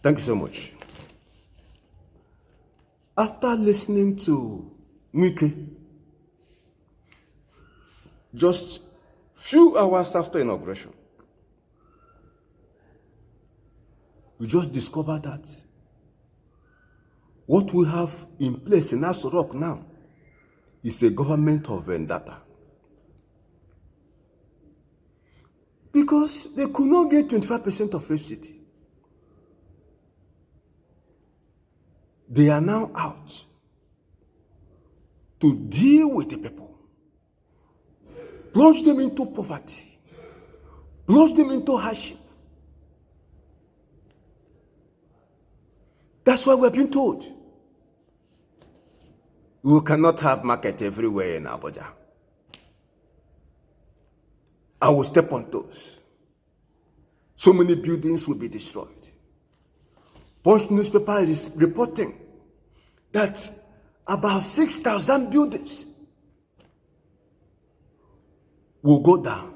Thank you so much. After listening to Wike, just few hours after inauguration, we just discovered that what we have in place in Aso Rock now is a government of vendetta. Because they could not get 25% of FCT. They are now out to deal with the people, plunge them into poverty, plunge them into hardship. That's why we're being told we cannot have market everywhere in Abuja. I will step on those. So many buildings will be destroyed. Punch newspaper is reporting that about 6,000 buildings will go down.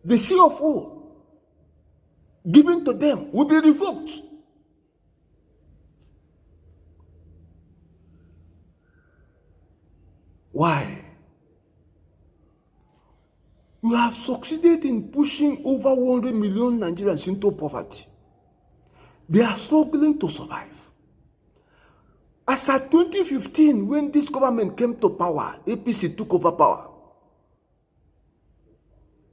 The CFO given to them will be revoked. Why? You have succeeded in pushing over 100 million Nigerians into poverty. They are struggling to survive. As at 2015, when this government came to power, APC took over power,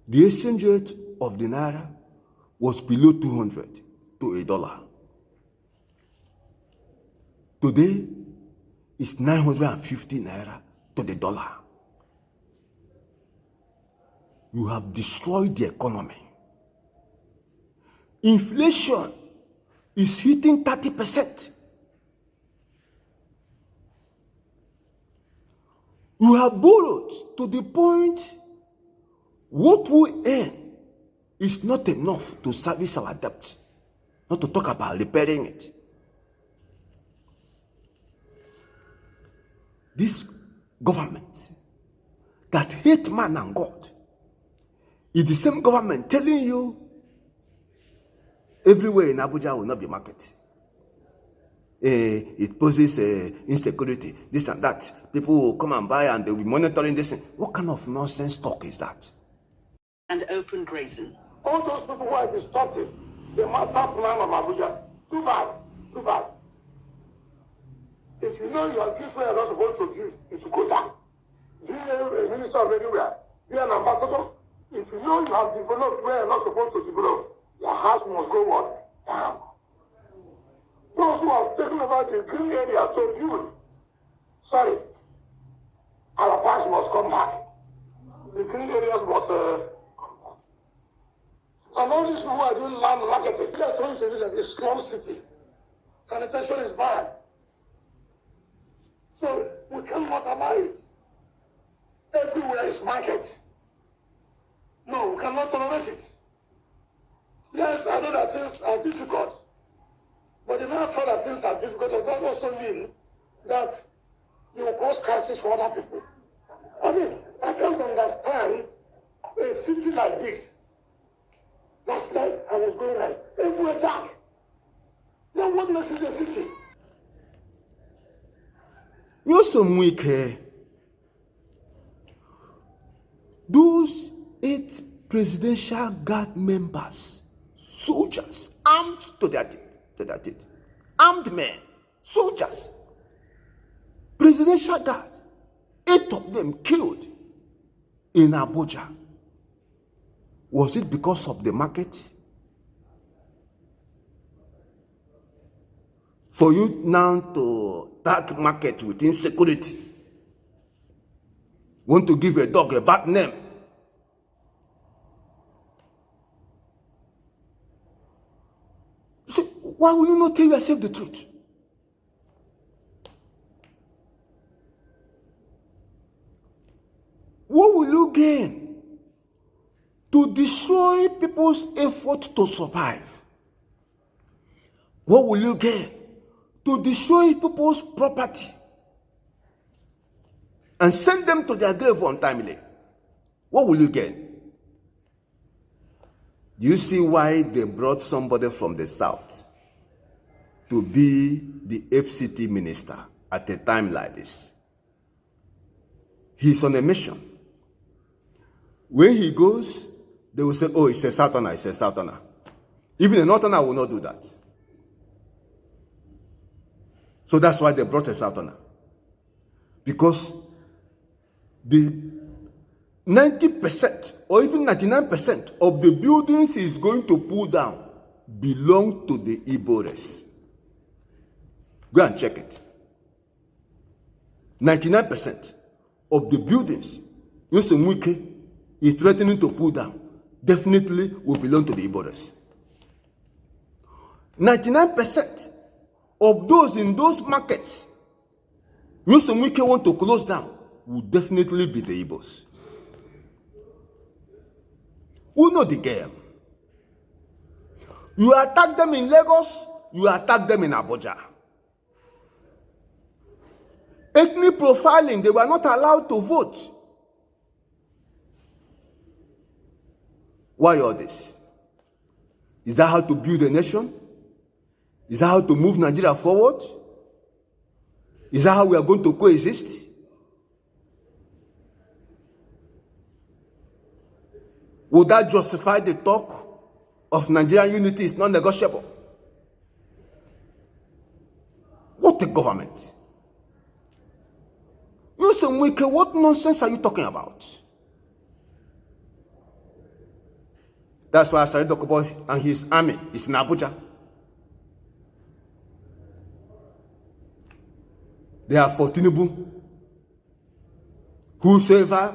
the exchange rate of the Naira was below 200 to $1. Today, it's 950 Naira to the dollar. You have destroyed the economy. Inflation is hitting 30%. You have borrowed to the point what we earn is not enough to service our debt, not to talk about repairing it. This government that hate man and God is the same government telling you everywhere in Abuja will not be market. It poses insecurity, this and that. People will come and buy and they'll be monitoring this. What kind of nonsense talk is that? And open grazing. All those people who are distorting the master plan of Abuja, too bad, too bad. If you know you are gifts where you're not supposed to give, it will go down. Be a minister of anywhere, be an ambassador. If you know you have developed where you're not supposed to develop, your house must go what? Down. Those who have taken over the green areas to build, sorry, our parks must come back. The green areas must come back. And all these people who are doing land marketing, they are trying to do like a slum city. Sanitation is bad. So we cannot allow it. Everywhere is market. No, we cannot tolerate it. Yes, I know that things are difficult. But the mere fact that things are difficult does not also mean that you will cause crisis for other people. I mean, I can't understand a city like this. Last night I was going right. Everywhere dark. Now what makes it a city? You're some weak here. Those 8 presidential guard members, soldiers, armed to their teeth, armed men, soldiers, presidential guard, 8 of them killed in Abuja. Was it because of the market? For you now to attack market with insecurity, want to give a dog a bad name. So why will you not tell yourself the truth? What will you gain to destroy people's effort to survive? What will you gain to destroy people's property and send them to their grave untimely? What will you gain? Do you see why they brought somebody from the south to be the FCT minister at a time like this? He's on a mission. When he goes, they will say, oh, it's a southerner, it's a southerner. Even a northerner will not do that. So that's why they brought a southerner. Because the 90% or even 99% of the buildings he's going to pull down belong to the Igbo race. Go and check it. 99% of the buildings Wike is threatening to pull down definitely will belong to the Igbo race. 99% of those in those markets Wike want to close down will definitely be the Igbos. We know the game. You attack them in Lagos, you attack them in Abuja. Ethnic profiling, they were not allowed to vote. Why all this? Is that how to build a nation? Is that how to move Nigeria forward? Is that how we are going to coexist? Would that justify the talk of Nigerian unity is non-negotiable? What a government! You say, Wike, what nonsense are you talking about? That's why Asari Dokubo and his army is in Abuja. They are for Tinubu. Whosoever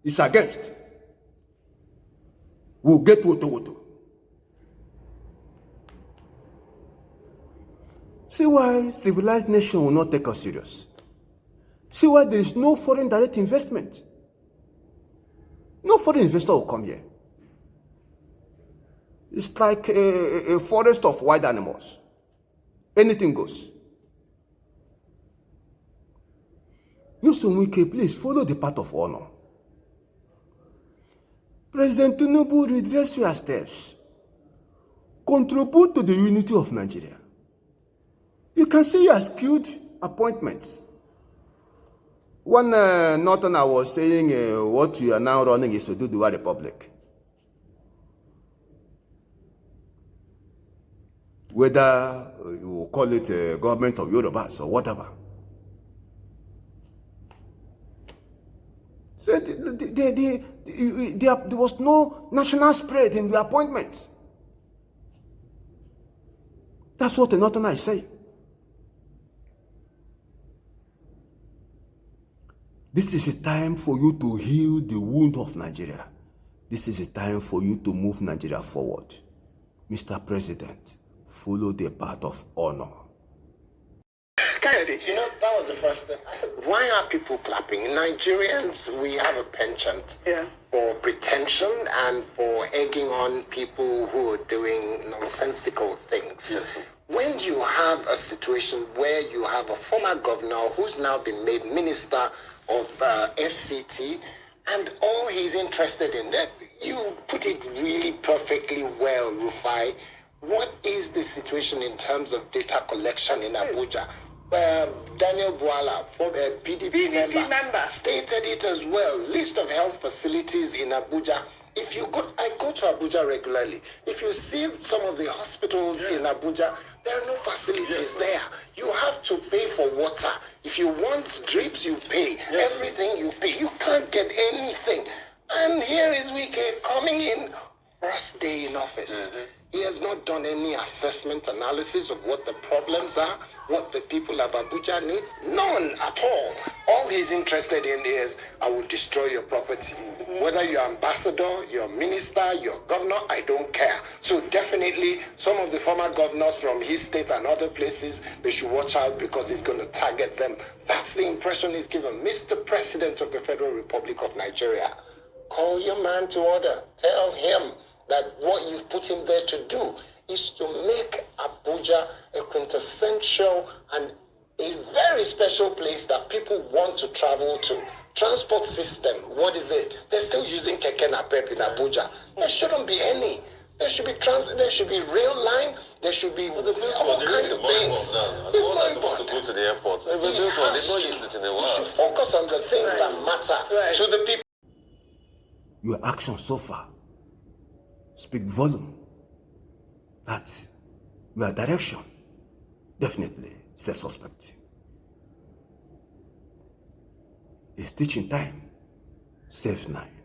is against will get woto. See why civilized nation will not take us serious. See why there is no foreign direct investment. No foreign investor will come here. It's like a forest of wild animals. Anything goes. Wike, please follow the path of honor. President Tinubu, redress your steps. Contribute to the unity of Nigeria. You can see your skewed appointments. One northerner was saying what you are now running is to do the Republic. Whether you call it a government of Yorubas or whatever. So there was no national spread in the appointments. That's what the northerner is saying. This is a time for you to heal the wound of Nigeria. This is a time for you to move Nigeria forward. Mr. President, follow the path of honor. You know, that was the first thing. I said, why are people clapping? Nigerians, we have a penchant for pretension and for egging on people who are doing nonsensical things. Yes. When you have a situation where you have a former governor who's now been made minister of FCT, and all he's interested in, that you put it really perfectly well, Rufai. What is the situation in terms of data collection in Abuja? Daniel Bwala, PDP member, stated it as well. List of health facilities in Abuja. If you go, I go to Abuja regularly. If you see some of the hospitals in Abuja, there are no facilities there. You have to pay for water. If you want drips, you pay. Everything you pay. You can't get anything. And here is Wike coming in, first day in office. He has not done any assessment analysis of what the problems are, what the people of Abuja need. None at all. All he's interested in is, I will destroy your property. Whether you're ambassador, you're minister, you're governor, I don't care. So definitely, some of the former governors from his state and other places, they should watch out because he's going to target them. That's the impression he's given. Mr. President of the Federal Republic of Nigeria, call your man to order. Tell him that what you've put him there to do is to make Abuja a quintessential and a very special place that people want to travel to. Transport system, what is it? They're still using Keke Napep in Abuja. There shouldn't be any. There should be there should be rail line. There should be all kinds of things. It's more supposed to go to the airport. They've not used it in a while. You should focus on the things that matter to the people. Your actions so far speak volume that your direction definitely is a suspect. It's teaching time. Safe night.